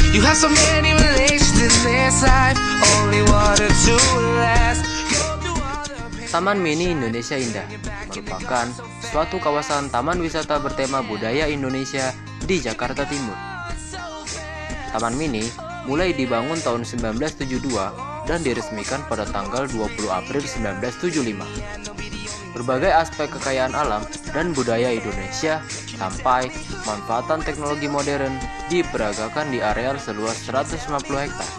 You have so many relations in this life, only one or two will last. Taman Mini Indonesia Indah merupakan suatu kawasan taman wisata bertema budaya Indonesia di Jakarta Timur. Taman Mini mulai dibangun tahun 1972 dan diresmikan pada tanggal 20 April 1975. Berbagai aspek kekayaan alam dan budaya Indonesia sampai manfaatan teknologi modern diperagakan di areal seluas 150 hektar.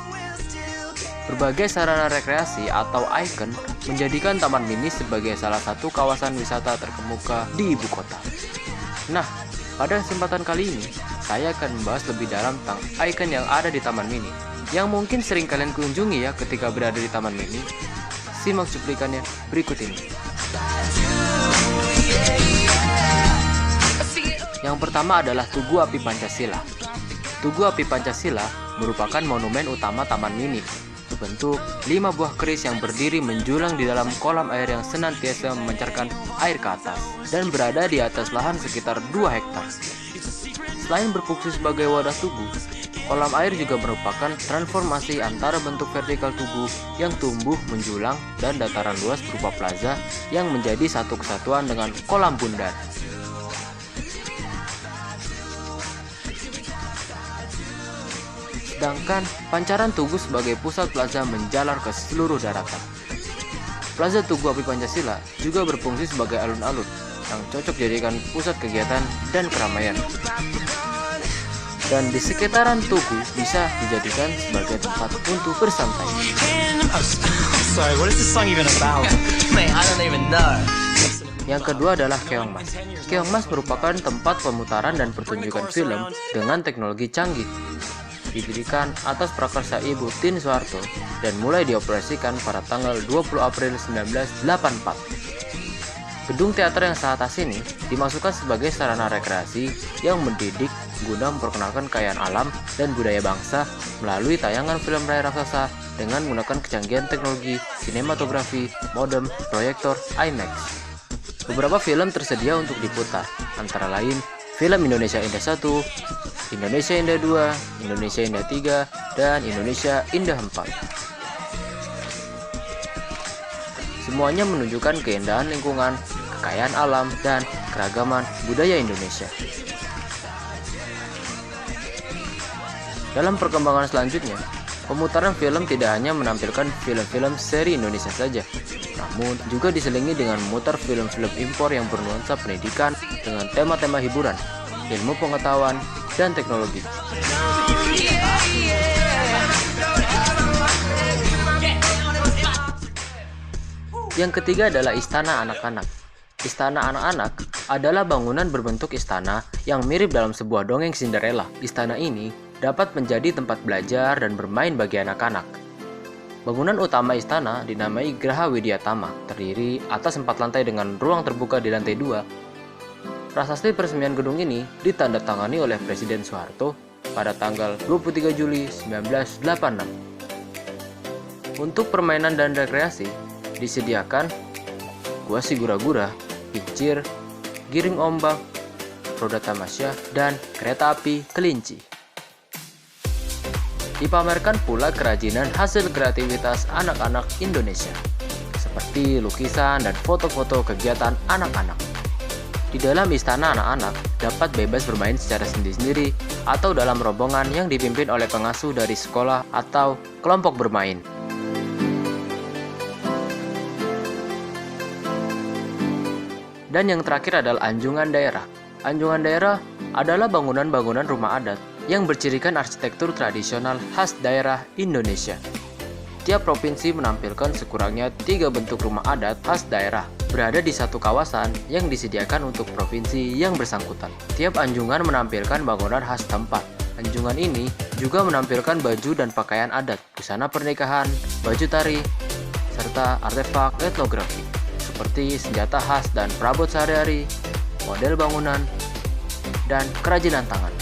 Berbagai sarana rekreasi atau ikon menjadikan Taman Mini sebagai salah satu kawasan wisata terkemuka di ibu kota. Nah, pada kesempatan kali ini, saya akan membahas lebih dalam tentang ikon yang ada di Taman Mini, yang mungkin sering kalian kunjungi ya ketika berada di Taman Mini. Simak cuplikannya berikut ini. Yang pertama adalah Tugu Api Pancasila. Tugu Api Pancasila merupakan monumen utama Taman Mini, berbentuk 5 buah keris yang berdiri menjulang di dalam kolam air yang senantiasa memancarkan air ke atas dan berada di atas lahan sekitar 2 hektar. Selain berfungsi sebagai wadah tugu, kolam air juga merupakan transformasi antara bentuk vertikal tugu yang tumbuh menjulang dan dataran luas berupa plaza yang menjadi satu kesatuan dengan kolam bundar. Sedangkan pancaran tugu sebagai pusat plaza menjalar ke seluruh daratan. Plaza Tugu Api Pancasila juga berfungsi sebagai alun-alun yang cocok dijadikan pusat kegiatan dan keramaian. Dan di sekitaran tugu bisa dijadikan sebagai tempat untuk bersantai. Yang kedua adalah Keong Mas. Keong Mas merupakan tempat pemutaran dan pertunjukan film dengan teknologi canggih. Didirikan atas prakarsa Ibu Tien Soeharto dan mulai dioperasikan pada tanggal 20 April 1984. Gedung teater yang saat atas ini dimasukkan sebagai sarana rekreasi yang mendidik guna memperkenalkan kekayaan alam dan budaya bangsa melalui tayangan film layar raksasa dengan menggunakan kecanggihan teknologi sinematografi, modem, proyektor, IMAX. Beberapa film tersedia untuk diputar, antara lain film Indonesia Indah 1, Indonesia Indah 2, Indonesia Indah 3, dan Indonesia Indah 4. Semuanya menunjukkan keindahan lingkungan, kekayaan alam, dan keragaman budaya Indonesia. Dalam perkembangan selanjutnya, pemutaran film tidak hanya menampilkan film-film seri Indonesia saja, namun juga diselingi dengan memutar film-film impor yang bernuansa pendidikan dengan tema-tema hiburan, ilmu pengetahuan, dan teknologi. Yang ketiga adalah Istana Anak-anak. Istana Anak-anak adalah bangunan berbentuk istana yang mirip dalam sebuah dongeng Cinderella. Istana ini dapat menjadi tempat belajar dan bermain bagi anak-anak. Bangunan utama istana dinamai Graha Widyatama, terdiri atas 4 lantai dengan ruang terbuka di lantai 2. Prasasti peresmian gedung ini ditandatangani oleh Presiden Soeharto pada tanggal 23 Juli 1986. Untuk permainan dan rekreasi, disediakan gua sigura-gura, pincir, giring ombak, roda tamasya, dan kereta api kelinci. Dipamerkan pula kerajinan hasil kreativitas anak-anak Indonesia, seperti lukisan dan foto-foto kegiatan anak-anak. Di dalam istana anak-anak dapat bebas bermain secara sendiri-sendiri atau dalam rombongan yang dipimpin oleh pengasuh dari sekolah atau kelompok bermain. Dan yang terakhir adalah Anjungan Daerah. Anjungan Daerah adalah bangunan-bangunan rumah adat yang bercirikan arsitektur tradisional khas daerah Indonesia. Tiap provinsi menampilkan sekurangnya 3 bentuk rumah adat khas daerah, berada di satu kawasan yang disediakan untuk provinsi yang bersangkutan. Tiap anjungan menampilkan bangunan khas tempat. Anjungan ini juga menampilkan baju dan pakaian adat, busana pernikahan, baju tari, serta artefak etnografi seperti senjata khas dan perabot sehari-hari, model bangunan, dan kerajinan tangan.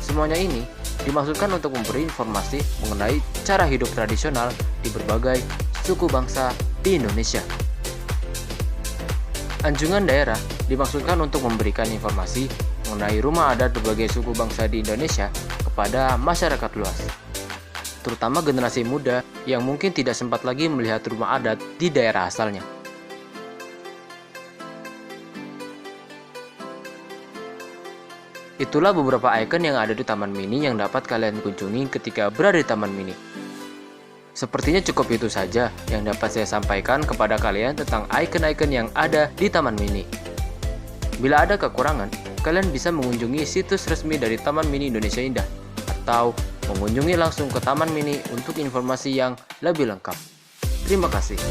Semuanya ini dimaksudkan untuk memberi informasi mengenai cara hidup tradisional di berbagai suku bangsa di Indonesia. Anjungan daerah dimaksudkan untuk memberikan informasi mengenai rumah adat berbagai suku bangsa di Indonesia kepada masyarakat luas, terutama generasi muda yang mungkin tidak sempat lagi melihat rumah adat di daerah asalnya. Itulah beberapa ikon yang ada di Taman Mini yang dapat kalian kunjungi ketika berada di Taman Mini. Sepertinya cukup itu saja yang dapat saya sampaikan kepada kalian tentang ikon-ikon yang ada di Taman Mini. Bila ada kekurangan, kalian bisa mengunjungi situs resmi dari Taman Mini Indonesia Indah atau mengunjungi langsung ke Taman Mini untuk informasi yang lebih lengkap. Terima kasih.